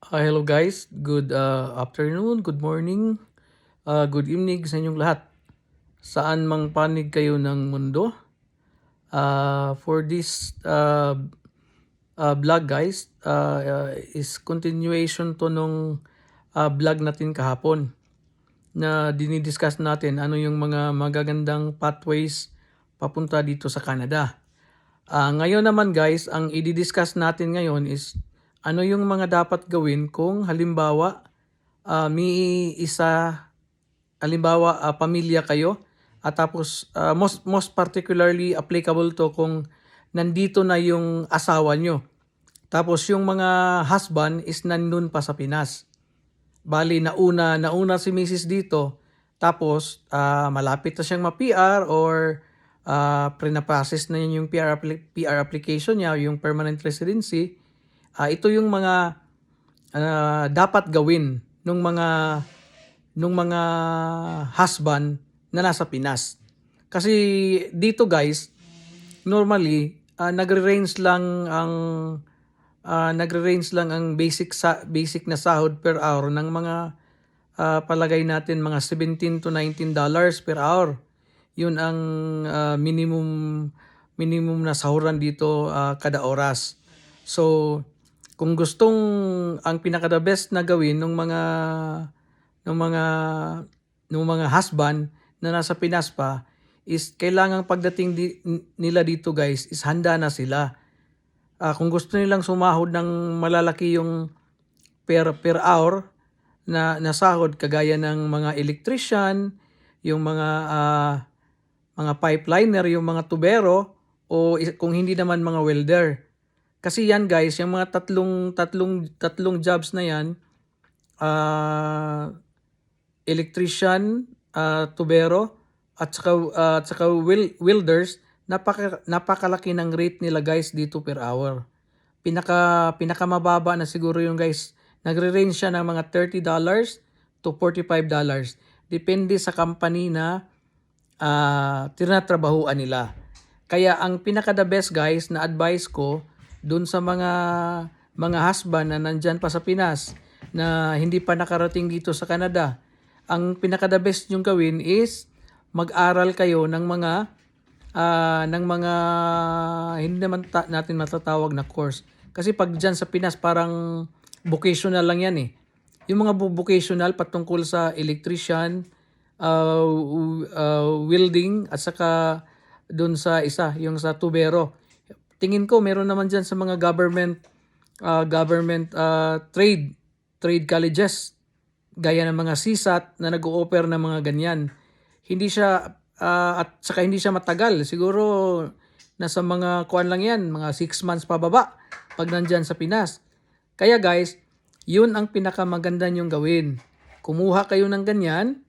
Hello guys, good afternoon, good morning, good evening sa inyong lahat. Saan mang panig kayo ng mundo. For this vlog guys, is continuation to nung vlog natin kahapon na dinidiscuss natin ano yung mga magagandang pathways papunta dito sa Canada. Ngayon naman guys, ang i-discuss natin ngayon is ano yung mga dapat gawin kung halimbawa may halimbawa pamilya kayo at tapos most particularly applicable to kung nandito na yung asawa nyo. Tapos yung mga husband is nandun pa sa Pinas. Bali nauna si Mrs. dito tapos malapit na siyang ma-PR or pre-process na yung PR application niya, yung permanent residency. Ito yung mga dapat gawin nung mga husband na nasa Pinas. Kasi dito guys, normally nagre-range lang ang basic na sahod per hour ng mga palagay natin mga $17 to $19 per hour. Yun ang minimum na sahuran dito kada oras. So kung gustong ang pinaka the best na gawin ng mga husband na nasa Pinas pa is kailangang pagdating nila dito guys is handa na sila. Kung gusto nilang sumahod ng malalaki yung per hour na sahod kagaya ng mga electrician, yung mga pipeliner, yung mga tubero o kung hindi naman mga welder. Kasi yan guys, yung mga tatlong jobs na yan, electrician, tubero at saka welders, napakalaki ng rate nila guys dito per hour. Pinakamababa na siguro yung guys, nagre-range siya ng mga $30 to $45. Depende sa company na tinatrabahuan nila. Kaya ang pinaka the best guys na advice ko dun sa mga husband na nandyan pa sa Pinas na hindi pa nakarating dito sa Canada, ang pinaka the best yung gawin is mag-aral kayo ng mga hindi naman natin matatawag na course. Kasi pag dyan sa Pinas parang vocational lang yan eh. Yung mga vocational patungkol sa electrician, welding at saka doon sa isa, yung sa tubero. Tingin ko meron naman dyan sa mga government trade colleges gaya ng mga CSAT na nag-o-offer ng mga ganyan. Hindi siya at saka hindi siya matagal. Siguro nasa mga kuan lang yan, mga 6 months pababa pag nandyan sa Pinas. Kaya guys, yun ang pinakamaganda nyong gawin. Kumuha kayo ng ganyan,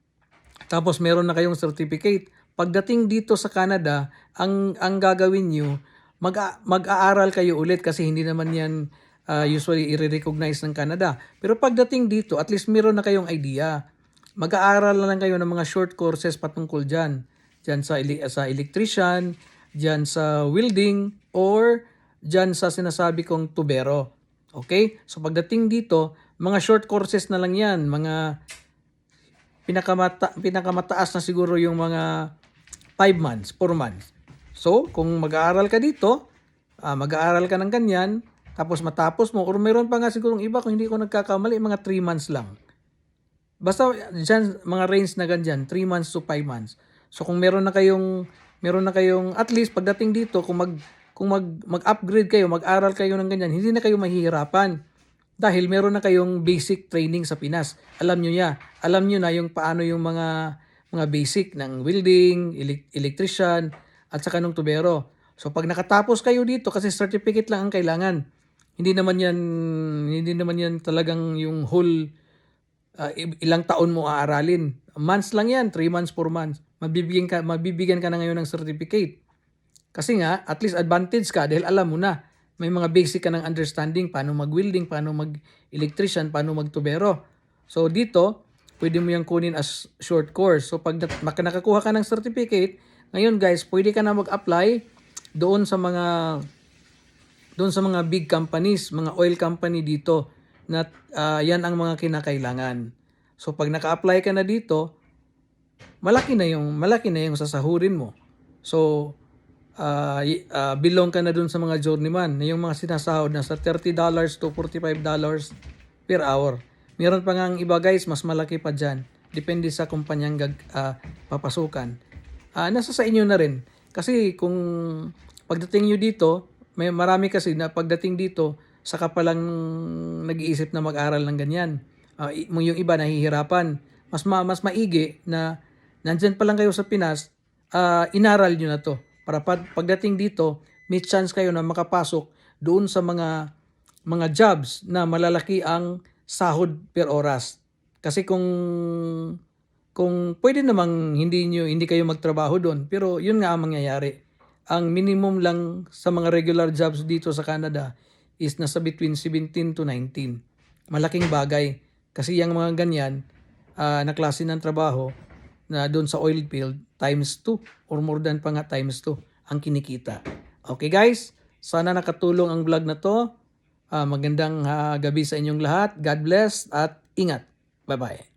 tapos meron na kayong certificate. Pagdating dito sa Canada, ang gagawin nyo, mag-aaral kayo ulit kasi hindi naman yan usually i-recognize ng Canada. Pero pagdating dito, at least meron na kayong idea. Mag-aaral na lang kayo ng mga short courses patungkol dyan. Dyan sa electrician, dyan sa welding, or dyan sa sinasabi kong tubero. Okay? So pagdating dito, mga short courses na lang yan. Mga pinakamataas na siguro yung mga 5 months, 4 months. So, kung mag-aaral ka dito, mag-aaral ka ng ganyan, tapos matapos mo, or meron pa nga sigurong iba, kung hindi ko nagkakamali, mga 3 months lang. Basta dyan, mga range na ganyan, 3 months to 5 months. So, kung meron na kayong at least pagdating dito, kung mag-upgrade kayo, mag-aral kayo ng ganyan, hindi na kayo mahihirapan. Dahil meron na kayong basic training sa Pinas. Alam nyo na yung paano yung mga basic ng welding, electrician, at saka nung tubero. So pag nakatapos kayo dito, kasi certificate lang ang kailangan. Hindi naman yan talagang yung whole ilang taon mo aaralin. Months lang yan, 3 months, 4 months. Mabibigyan ka na ngayon ng certificate. Kasi nga, at least advantage ka dahil alam mo na. May mga basic ka ng understanding, paano mag-welding, paano mag-electrician, paano mag-tubero. So dito, pwede mo yung kunin as short course. So pag nakakuha ka ng certificate, ngayon guys, pwede ka na mag-apply doon sa mga big companies, mga oil company dito na yan ang mga kinakailangan. So pag naka-apply ka na dito, malaki na yung sasahurin mo. So belong ka na dun sa mga journeyman, yung mga sinasahod na sa $30 to $45 per hour. Meron pa nga ang iba guys, mas malaki pa dyan. Depende sa kumpanyang papasukan. Nasa sa inyo na rin. Kasi kung pagdating nyo dito, may marami kasi na pagdating dito, saka palang nag-iisip na mag-aral ng ganyan. Yung iba nahihirapan. Mas maigi na nandyan pa lang kayo sa Pinas, inaral nyo na to. Para pagdating dito, may chance kayo na makapasok doon sa mga jobs na malalaki ang sahod per oras. Kasi kung pwede namang hindi kayo magtrabaho doon, pero yun nga ang mangyayari. Ang minimum lang sa mga regular jobs dito sa Canada is nasa between 17 to 19. Malaking bagay kasi yung mga ganyan na klase ng trabaho na doon sa oil field times 2 or more than pa nga times 2 ang kinikita. Okay guys, sana nakatulong ang vlog na to. Magandang gabi sa inyong lahat. God bless at ingat. Bye-bye.